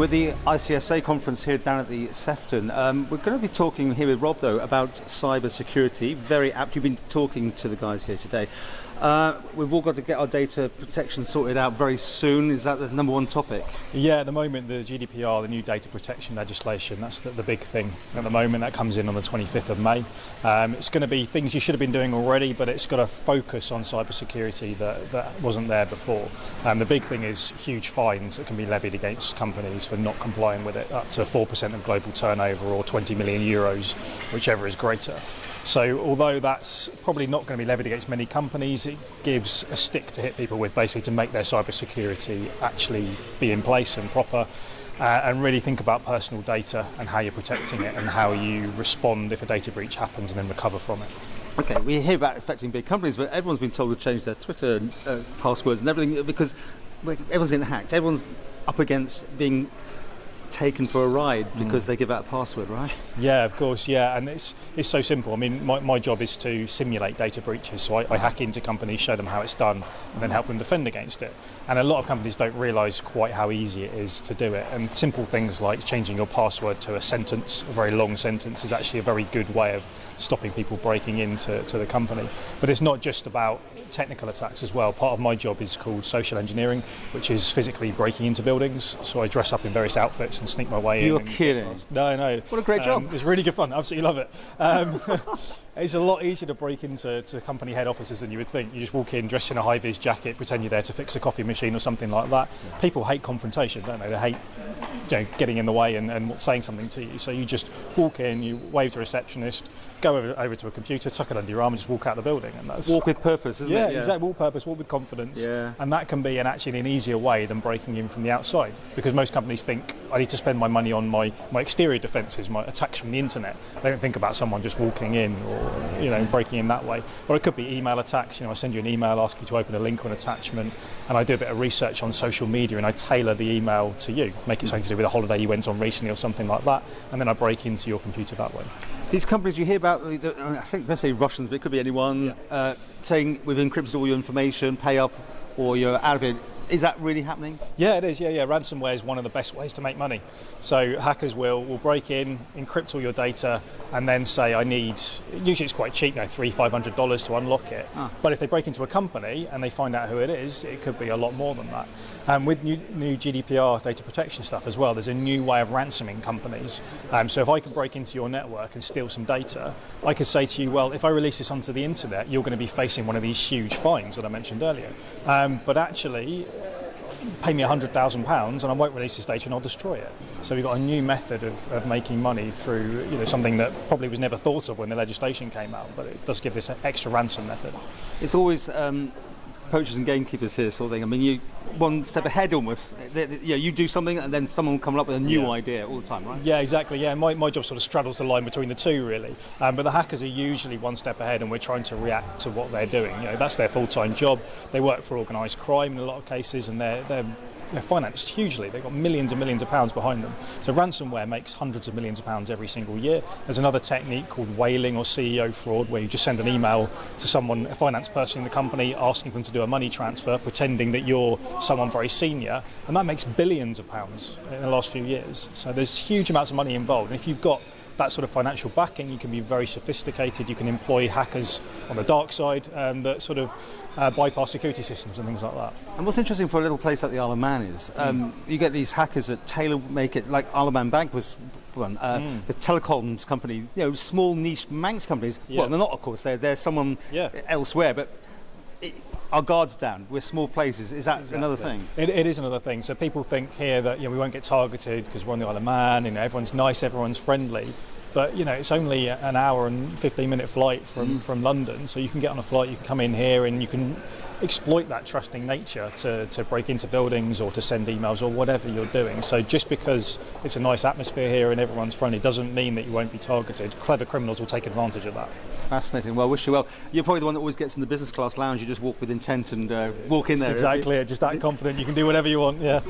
We're at the ICSA conference here down at the Sefton. We're going to be talking here with Rob, though, about cyber security. Very apt. You've been talking to the guys here today. We've all got to get our data protection sorted out very soon. Is that the number one topic? Yeah, at the moment, the GDPR, the new data protection legislation, that's the big thing at the moment. That comes in on the 25th of May. It's going to be things you should have been doing already, but it's got a focus on cybersecurity that wasn't there before. The big thing is huge fines that can be levied against companies for not complying with it, up to 4% of global turnover or 20 million euros, whichever is greater. So although that's probably not going to be levied against many companies, it gives a stick to hit people with, basically to make their cybersecurity actually be in place and proper, and really think about personal data and how you're protecting it and how you respond if a data breach happens and then recover from it. Okay, we hear about affecting big companies, but everyone's been told to change their Twitter passwords and everything because everyone's getting hacked. Everyone's up against being taken for a ride because they give out a password, right? Yeah, of course, yeah, and it's so simple. I mean, my job is to simulate data breaches, so I hack into companies, show them how it's done, and then help them defend against it. And a lot of companies don't realise quite how easy it is to do it, and simple things like changing your password to a sentence, a very long sentence, is actually a very good way of stopping people breaking into the company. But it's not just about technical attacks as well. Part of my job is called social engineering, which is physically breaking into buildings. So I dress up in various outfits and sneak my way in. You're kidding. No. What a great job. It's really good fun. Absolutely love it. It's a lot easier to break into company head offices than you would think. You just walk in, dress in a high-vis jacket, pretend you're there to fix a coffee machine or something like that. People hate confrontation, don't they? They hate getting in the way and saying something to you. So you just walk in, you wave to a receptionist, go over to a computer, tuck it under your arm and just walk out the building. And that's walk with purpose, isn't it? Yeah, exactly. Walk purpose, walk with confidence. Yeah. And that can be actually an easier way than breaking in from the outside, because most companies think, I need to spend my money on my exterior defences, my attacks from the internet. They don't think about someone just walking in or breaking in that way. Or it could be email attacks. I send you an email, ask you to open a link or an attachment, and I do a bit of research on social media and I tailor the email to you, make it something to do with a holiday you went on recently or something like that, and then I break into your computer that way. These companies you hear about, I think let's say Russians, but it could be anyone, saying we've encrypted all your information, pay up or you're out of it. Is that really happening? Yeah, it is. Yeah. Ransomware is one of the best ways to make money. So hackers will break in, encrypt all your data, and then say, usually it's quite cheap now, $300-500 to unlock it. But if they break into a company and they find out who it is, it could be a lot more than that. And with new GDPR data protection stuff as well, there's a new way of ransoming companies. So if I could break into your network and steal some data, I could say to you, well, if I release this onto the internet, you're going to be facing one of these huge fines that I mentioned earlier. But actually, pay me £100,000 and I won't release this data and I'll destroy it. So we've got a new method of making money through something that probably was never thought of when the legislation came out, but it does give this extra ransom method. It's always poachers and gamekeepers here sort of thing. I mean, you one step ahead almost. You do something and then someone will come up with a new idea all the time, right? Yeah, exactly. Yeah, my job sort of straddles the line between the two, really. But the hackers are usually one step ahead and we're trying to react to what they're doing. That's their full-time job. They work for organised crime in a lot of cases, and they're financed hugely. They've got millions and millions of pounds behind them. So ransomware makes hundreds of millions of pounds every single year. There's another technique called whaling or CEO fraud, where you just send an email to someone, a finance person in the company, asking them to do a money transfer, pretending that you're someone very senior, and that makes billions of pounds in the last few years. So there's huge amounts of money involved. And if you've got that sort of financial backing, you can be very sophisticated. You can employ hackers on the dark side that sort of bypass security systems and things like that. And what's interesting for a little place like the Isle of Man is you get these hackers that tailor-make it, like Isle of Man Bank was one, the telecoms company, small niche Manx companies. Well, they're not, of course, they're someone elsewhere, but our guard's down. We're small places. Is that another thing? It is another thing. So people think here that we won't get targeted because we're on the Isle of Man. Everyone's nice, everyone's friendly. But it's only an hour and 15-minute flight from London, so you can get on a flight, you can come in here, and you can exploit that trusting nature to break into buildings or to send emails or whatever you're doing. So just because it's a nice atmosphere here and everyone's friendly doesn't mean that you won't be targeted. Clever criminals will take advantage of that. Fascinating. Well, wish you well. You're probably the one that always gets in the business class lounge. You just walk with intent and walk in there. That's exactly it. Just that confident. You can do whatever you want. Yeah.